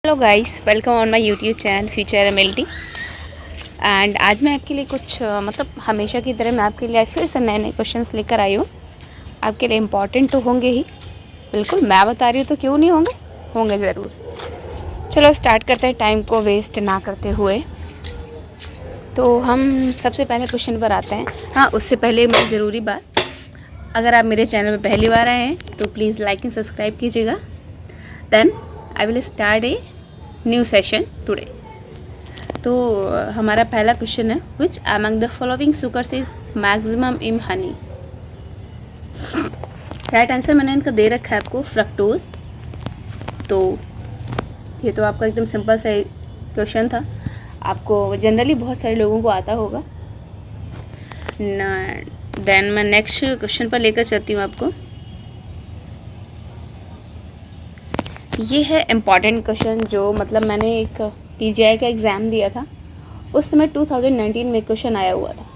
Hello guys, welcome on my YouTube channel future MLT. And आज मैं आपके लिए कुछ हमेशा की तरह मैं आपके लिए फिर से नए नए क्वेश्चंस लेकर आई हूँ। आपके लिए इम्पॉर्टेंट तो होंगे ही, बिल्कुल मैं बता रही हूँ तो क्यों नहीं होंगे, होंगे ज़रूर। चलो स्टार्ट करते हैं टाइम को वेस्ट ना करते हुए। तो हम सबसे पहले क्वेश्चन पर आते हैं। हाँ, उससे पहले मैं ज़रूरी बात, अगर आप मेरे चैनल पर पहली बार आए हैं तो प्लीज़ लाइक एंड सब्सक्राइब कीजिएगा। Then I will start a new session today. तो हमारा पहला क्वेश्चन है, which among the following sugars is maximum in honey. Right answer मैंने इनका दे रखा है आपको, फ्रक्टोज। तो ये तो आपका एकदम सिंपल सा क्वेश्चन था, आपको जनरली बहुत सारे लोगों को आता होगा। देन मैं नेक्स्ट क्वेश्चन पर लेकर चलती हूँ आपको। ये है इम्पॉर्टेंट क्वेश्चन जो मैंने एक पीजीआई का एग्ज़ाम दिया था, उस समय 2019 में क्वेश्चन आया हुआ था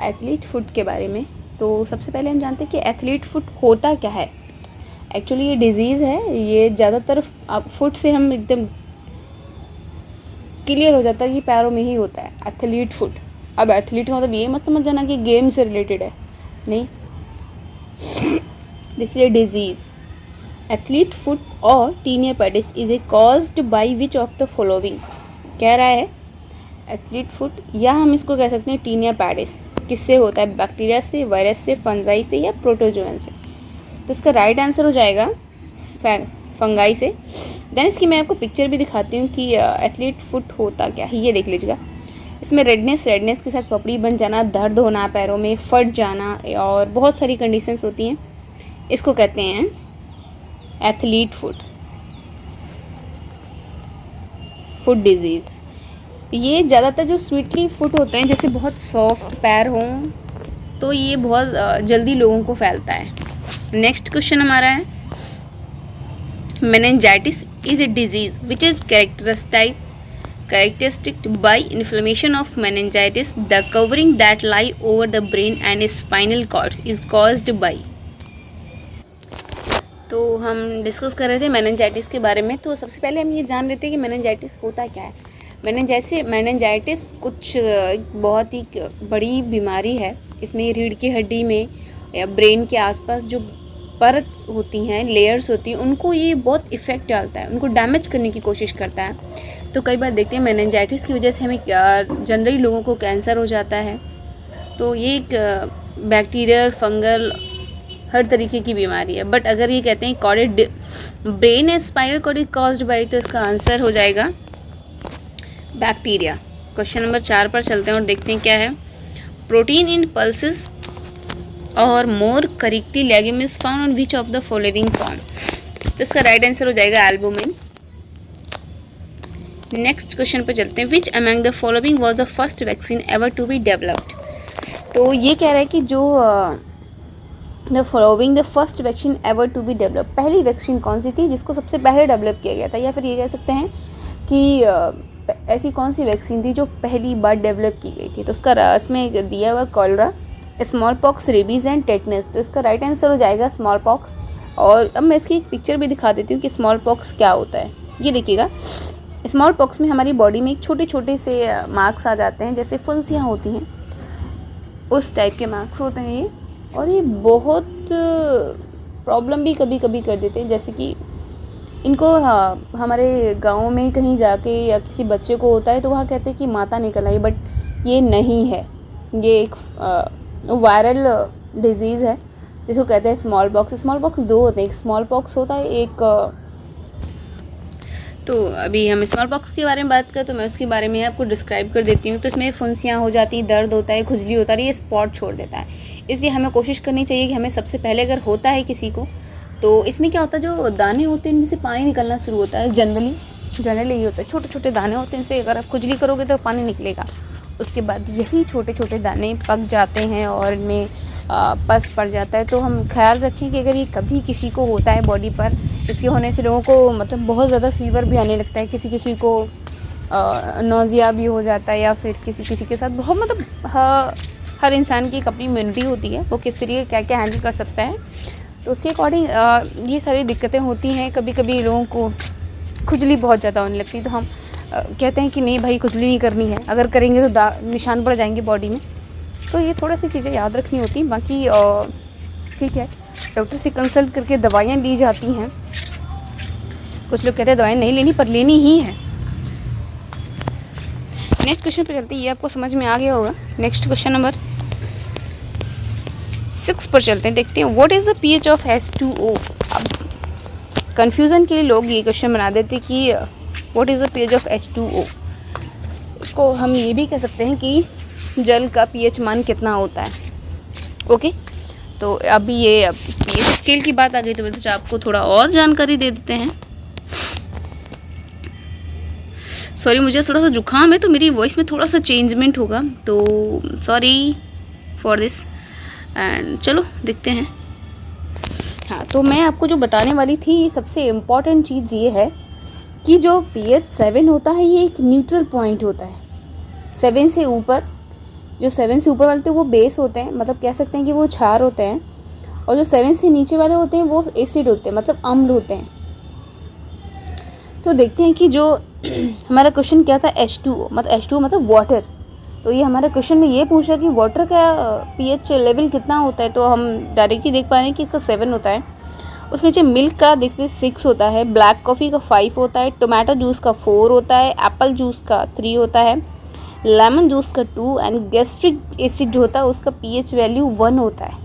एथलीट फुट के बारे में। तो सबसे पहले हम जानते हैं कि एथलीट फुट होता क्या है। एक्चुअली ये डिज़ीज़ है, ये ज़्यादातर फुट से हम एकदम क्लियर हो जाता है कि पैरों में ही होता है एथलीट फुट। अब एथलीट का मतलब ये मत समझ जाना कि गेम से रिलेटेड है, नहीं, this is a disease. Athlete foot और tinea pedis is a caused by which of the following. कह रहा है एथलीट फुट, या हम इसको कह सकते हैं टीनिया पेडिस, किससे होता है, बैक्टीरिया से, वायरस से, फंजाई से या प्रोटोजोअन से। तो इसका राइट आंसर हो जाएगा फंगाई से। देन इसकी मैं आपको पिक्चर भी दिखाती हूँ कि एथलीट फुट होता क्या है। ये देख लीजिएगा, इसमें रेडनेस के साथ पपड़ी बन जाना, दर्द होना, पैरों में फट जाना और बहुत सारी कंडीशंस होती हैं। इसको कहते हैं एथलीट फुट डिजीज़। ये ज़्यादातर जो स्वीटली फुट होते हैं, जैसे बहुत सॉफ्ट पैर हों, तो ये बहुत जल्दी लोगों को फैलता है। नेक्स्ट क्वेश्चन हमारा है, meningitis is a disease which is characteristic by inflammation of meningitis, the covering that lie over the brain and spinal cords is caused by। तो हम डिस्कस कर रहे थे मेनिंजाइटिस के बारे में। तो सबसे पहले हम ये जान लेते हैं कि मेनिंजाइटिस होता क्या है। मेनिंजाइटिस कुछ बहुत ही बड़ी बीमारी है। इसमें रीढ़ की हड्डी में या ब्रेन के आसपास जो परत होती हैं, लेयर्स होती हैं, उनको ये बहुत इफ़ेक्ट डालता है, उनको डैमेज करने की कोशिश करता है। तो कई बार देखते हैं मेनिंजाइटिस की वजह से हमें जनरली लोगों को कैंसर हो जाता है। तो ये एक बैक्टीरियल, फंगल, हर तरीके की बीमारी है। बट अगर ये कहते हैं corded brain and spinal cord is caused by, तो इसका आंसर हो जाएगा बैक्टीरिया। क्वेश्चन नंबर 4 पर चलते हैं और देखते हैं क्या है। प्रोटीन इन पल्सेस और more correctly legume is found on which of the following form. तो इसका राइट आंसर हो जाएगा एल्बुमिन। नेक्स्ट क्वेश्चन पर चलते हैं, which among the following was the first vaccine ever to be developed. तो ये कह रहा है कि जो the following the first vaccine ever to be develop, पहली वैक्सीन कौन सी थी जिसको सबसे पहले डेवलप किया गया था, या फिर ये कह सकते हैं कि ऐसी कौन सी वैक्सीन थी जो पहली बार डेवलप की गई थी। तो उसका इसमें दिया हुआ cholera, small pox, rabies and tetanus. तो इसका राइट आंसर हो जाएगा स्मॉल पॉक्स। और अब मैं इसकी एक पिक्चर भी दिखा देती हूँ कि स्मॉल पॉक्स क्या होता है। ये देखिएगा, स्मॉल पॉक्स में हमारी बॉडी में एक छोटे छोटे से मार्क्स आ जाते हैं, जैसे फुंसियाँ होती हैं, उस टाइप के मार्क्स होते हैं ये। और ये बहुत प्रॉब्लम भी कभी कभी कर देते हैं, जैसे कि इनको हमारे गाँव में कहीं जाके या किसी बच्चे को होता है तो वहाँ कहते हैं कि माता निकल आई, बट ये नहीं है। ये एक वायरल डिजीज़ है जिसको कहते हैं स्मॉल पॉक्स। स्मॉल पॉक्स दो होते हैं, एक स्मॉल पॉक्स होता है, एक तो अभी हम स्मॉल पॉक्स के बारे में बात करें तो मैं उसके बारे में आपको डिस्क्राइब कर देती हूँ। तो इसमें फुंसियाँ हो जाती, दर्द होता है, खुजली होता है, ये स्पॉट छोड़ देता है। इसलिए हमें कोशिश करनी चाहिए कि हमें सबसे पहले अगर होता है किसी को, तो इसमें क्या होता है, जो दाने होते हैं इनमें से पानी निकलना शुरू होता है। जनरली ये होता है, छोटे छोटे दाने होते हैं, इनसे अगर आप खुजली करोगे तो पानी निकलेगा। उसके बाद यही छोटे छोटे दाने पक जाते हैं और इनमें पस पड़ जाता है। तो हम ख्याल रखें कि अगर ये कभी किसी को होता है बॉडी पर, इसके होने से लोगों को बहुत ज़्यादा फीवर भी आने लगता है, किसी किसी को नौजिया भी हो जाता है, या फिर किसी किसी के साथ बहुत हर इंसान की एक अपनी इम्यूनिटी होती है, वो किस तरीके क्या क्या हैंडल कर सकता है। तो उसके अकॉर्डिंग ये सारी दिक्कतें होती हैं। कभी कभी लोगों को खुजली बहुत ज़्यादा होने लगती है। तो हम कहते हैं कि नहीं भाई खुजली नहीं करनी है, अगर करेंगे तो निशान पड़ जाएंगे बॉडी में। तो ये थोड़ा सी चीज़ें याद रखनी होती हैं। बाकी ठीक है, डॉक्टर से कंसल्ट करके दवाइयाँ ली जाती हैं। कुछ लोग कहते हैं दवाइयाँ नहीं लेनी, पर लेनी ही है। नेक्स्ट क्वेश्चन पे चलते हैं, ये आपको समझ में आ गया होगा। नेक्स्ट क्वेश्चन नंबर 6 पर चलते हैं, देखते हैं what is the pH of H2O। अब कन्फ्यूज़न के लिए लोग ये क्वेश्चन बना देते कि what is the pH of H2O। इसको हम ये भी कह सकते हैं कि जल का pH मान कितना होता है। ओके, तो अभी ये pH स्केल की बात आ गई, तो मैं आपको थोड़ा और जानकारी दे देते हैं। सॉरी, मुझे थोड़ा सा जुकाम है, तो मेरी वॉइस में थोड़ा सा चेंजमेंट होगा, तो सॉरी फॉर दिस। एंड चलो देखते हैं। हाँ, तो मैं आपको जो बताने वाली थी, सबसे इम्पॉर्टेंट चीज़ ये है कि जो pH 7 होता है, ये एक न्यूट्रल पॉइंट होता है। 7 से ऊपर, जो 7 से ऊपर वाले थे वो बेस होते हैं, मतलब कह सकते हैं कि वो क्षार होते हैं। और जो 7 से नीचे वाले होते हैं वो एसिड होते हैं, मतलब अम्ल होते हैं। तो देखते हैं कि जो हमारा क्वेश्चन क्या था, H2O मतलब वाटर। तो ये हमारा क्वेश्चन में ये पूछा कि वाटर का pH लेवल कितना होता है। तो हम डायरेक्टली देख पा रहे हैं कि इसका 7 होता है। उसके नीचे मिल्क का देखते हैं 6 होता है, ब्लैक कॉफ़ी का 5 होता है, टोमेटो जूस का 4 होता है, एप्पल जूस का 3 होता है, लेमन जूस का 2, एंड गैस्ट्रिक एसिड जो होता है उसका pH वैल्यू 1 होता है।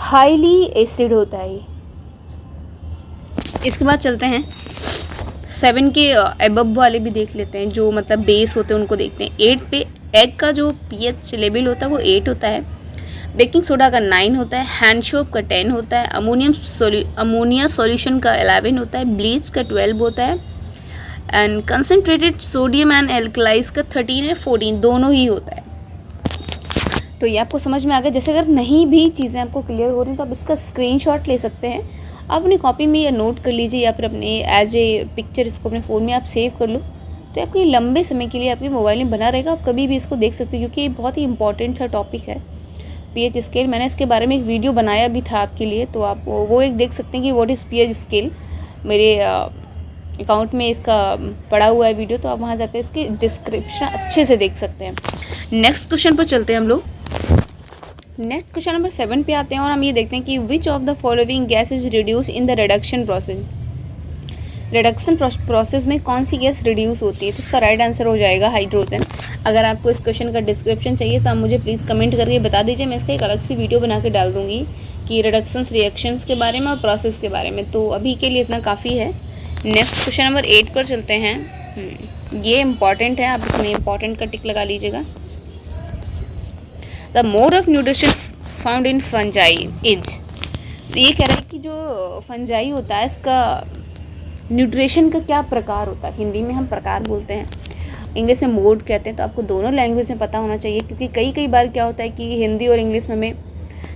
हाईली एसिड होता है ये। इसके बाद चलते हैं 7 के अबव वाले भी देख लेते हैं, जो मतलब बेस होते हैं उनको देखते हैं। 8 पे एग का जो pH लेवल होता है वो 8 होता है, बेकिंग सोडा का 9 होता है, हैंड सोप का 10 होता है, अमोनिया सॉल्यूशन का 11 होता है, ब्लीच का 12 होता है, एंड कंसनट्रेटेड सोडियम एंड एल्कलाइज का 13 या 14 दोनों ही होता है। तो ये आपको समझ में आ गया। जैसे अगर नहीं भी चीज़ें आपको क्लियर हो रही हैं तो आप इसका स्क्रीनशॉट ले सकते हैं, आप अपनी कॉपी में या नोट कर लीजिए, या फिर अपने एज ए पिक्चर इसको अपने फ़ोन में आप सेव कर लो, तो आपको लंबे समय के लिए आपके मोबाइल में बना रहेगा। आप कभी भी इसको देख सकते हो, क्योंकि ये बहुत ही इंपॉर्टेंट सा टॉपिक है pH स्केल। मैंने इसके बारे में एक वीडियो बनाया भी था आपके लिए, तो आप वो एक देख सकते हैं कि व्हाट इज़ pH स्केल। मेरे अकाउंट में इसका पड़ा हुआ है वीडियो, तो आप वहाँ जाकर इसकी डिस्क्रिप्शन अच्छे से देख सकते हैं। नेक्स्ट क्वेश्चन पर चलते हैं हम लोग। नेक्स्ट क्वेश्चन नंबर 7 पे आते हैं, और हम ये देखते हैं कि विच of the following gas is reduce in the reduction process. Reduction process में कौन सी गैस रिड्यूस होती है? तो उसका राइट आंसर हो जाएगा हाइड्रोजन। अगर आपको इस क्वेश्चन का डिस्क्रिप्शन चाहिए तो आप मुझे प्लीज़ कमेंट करके बता दीजिए, मैं इसका एक अलग सी वीडियो बना के डाल दूँगी कि रिडक्शंस रिएक्शंस के बारे में और प्रोसेस के बारे में। तो अभी के लिए इतना काफ़ी है। नेक्स्ट क्वेश्चन नंबर 8 पर चलते हैं। ये इंपॉर्टेंट है, आप इसमें इंपॉर्टेंट का टिक लगा लीजिएगा। The mode of nutrition found in fungi is. तो ये कह रहा है कि जो फंजाई होता है इसका न्यूट्रिशन का क्या प्रकार होता है। हिंदी में हम प्रकार बोलते हैं, इंग्लिश में मोड कहते हैं। तो आपको दोनों लैंग्वेज में पता होना चाहिए, क्योंकि कई बार क्या होता है कि हिंदी और इंग्लिश में हमें,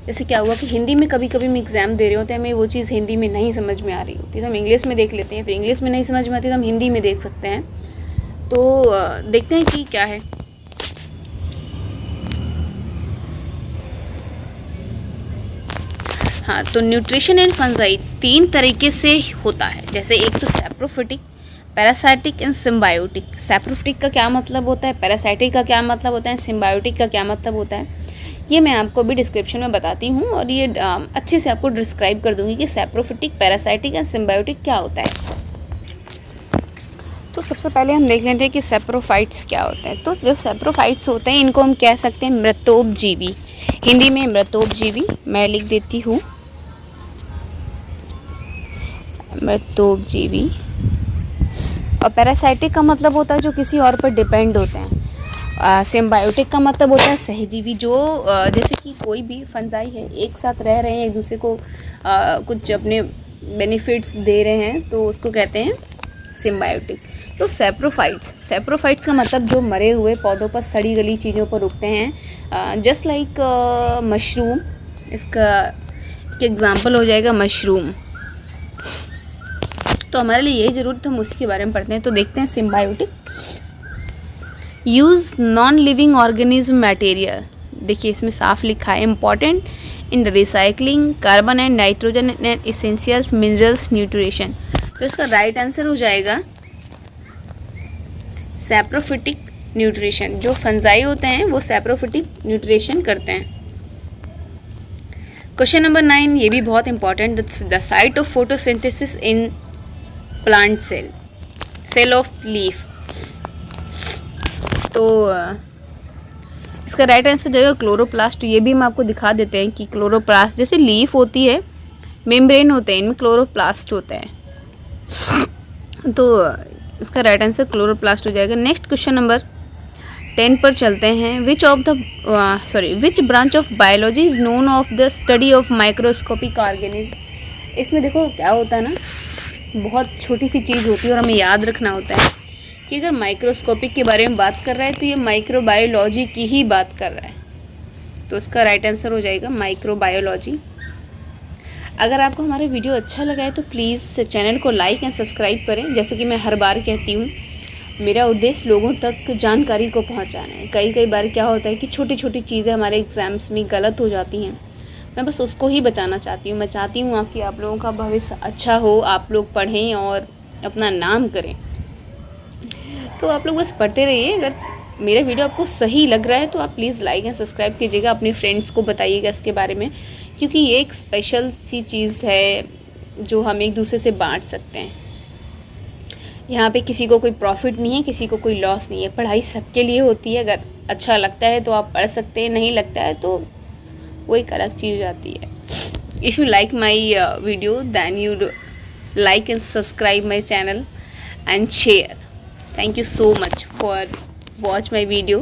जैसे क्या हुआ कि हिंदी में कभी हम एग्ज़ाम दे रहे होते हैं, हमें वो चीज़ हिंदी में नहीं समझ में आ रही होती, तो हम इंग्लिश में देख लेते हैं, फिर इंग्लिश में नहीं समझ में आती तो हम हिंदी में देख सकते हैं। तो देखते हैं कि क्या है। हाँ, तो न्यूट्रिशन एंड फंजाई 3 तरीके से होता है। जैसे एक तो saprophytic, parasitic and symbiotic. Saprophytic का क्या मतलब होता है, पैरासाइटिक का क्या मतलब होता है, सिम्बायोटिक का क्या मतलब होता है, ये मैं आपको भी डिस्क्रिप्शन में बताती हूँ, और ये अच्छे से आपको डिस्क्राइब कर दूँगी कि सैप्रोफिटिक, पैरासाइटिक एंड सिम्बायोटिक क्या होता है। तो सबसे पहले हम देख लेते हैं कि सैप्रोफाइट्स क्या होते हैं। तो जो सैप्रोफाइट्स होते हैं इनको हम कह सकते हैं मृतोपजीवी, हिंदी में मृतोपजीवी। मैं लिख देती हूँ मृतोपजीवी। और पैरासाइटिक का मतलब होता है जो किसी और पर डिपेंड होते हैं। सिम्बायोटिक का मतलब होता है सहजीवी, जो जैसे कि कोई भी फंजाई है, एक साथ रह रहे हैं, एक दूसरे को कुछ अपने बेनिफिट्स दे रहे हैं, तो उसको कहते हैं सिम्बायोटिक। तो सैप्रोफाइट्स का मतलब जो मरे हुए पौधों पर, सड़ी गली चीज़ों पर उगते हैं, जस्ट लाइक मशरूम। इसका एक एग्जांपल हो जाएगा मशरूम। तो हमारे लिए यही ज़रूरत है, हम उसी के बारे में पढ़ते हैं। तो देखते हैं symbiotic. Use non living organism material. देखिए इसमें साफ लिखा है, important in recycling carbon and nitrogen and essential minerals nutrition. तो इसका राइट आंसर हो जाएगा सैप्रोफिटिक न्यूट्रिशन। जो फंजाई होते हैं वो सैप्रोफिटिक न्यूट्रिशन करते हैं। क्वेश्चन नंबर 9, ये भी बहुत important, the site of photosynthesis in plant cell of leaf. तो इसका राइट आंसर जो है क्लोरोप्लास्ट। ये भी हम आपको दिखा देते हैं कि क्लोरोप्लास्ट जैसे लीफ होती है, मेम्ब्रेन होते हैं, इनमें क्लोरोप्लास्ट होते हैं। तो इसका राइट आंसर क्लोरोप्लास्ट हो जाएगा। नेक्स्ट क्वेश्चन नंबर 10 पर चलते हैं। Which branch of biology is known of the study of microscopic organism. इसमें देखो क्या होता है ना, बहुत छोटी सी चीज़ होती है और हमें याद रखना होता है कि अगर माइक्रोस्कोपिक के बारे में बात कर रहा है तो ये माइक्रोबायोलॉजी की ही बात कर रहा है। तो इसका राइट आंसर हो जाएगा माइक्रोबायोलॉजी। अगर आपको हमारा वीडियो अच्छा लगा है तो प्लीज़ चैनल को लाइक एंड सब्सक्राइब करें। जैसे कि मैं हर बार कहती हूँ, मेरा उद्देश्य लोगों तक जानकारी को पहुँचाना है। कई बार क्या होता है कि छोटी छोटी चीज़ें हमारे एग्ज़ाम्स में गलत हो जाती हैं, मैं बस उसको ही बचाना चाहती हूँ। मैं चाहती हूँ कि आप लोगों का भविष्य अच्छा हो, आप लोग पढ़ें और अपना नाम करें। तो आप लोग बस पढ़ते रहिए। अगर मेरा वीडियो आपको सही लग रहा है तो आप प्लीज़ लाइक एंड सब्सक्राइब कीजिएगा, अपने फ्रेंड्स को बताइएगा इसके बारे में, क्योंकि ये एक स्पेशल सी चीज़ है जो हम एक दूसरे से बांट सकते हैं। यहाँ पे किसी को कोई प्रॉफिट नहीं है, किसी को कोई लॉस नहीं है। पढ़ाई सबके लिए होती है। अगर अच्छा लगता है तो आप पढ़ सकते हैं, नहीं लगता है तो वो एक अलग चीज़ आती है। If you like my video then you like and subscribe my channel and share. Thank you so much for watch my video.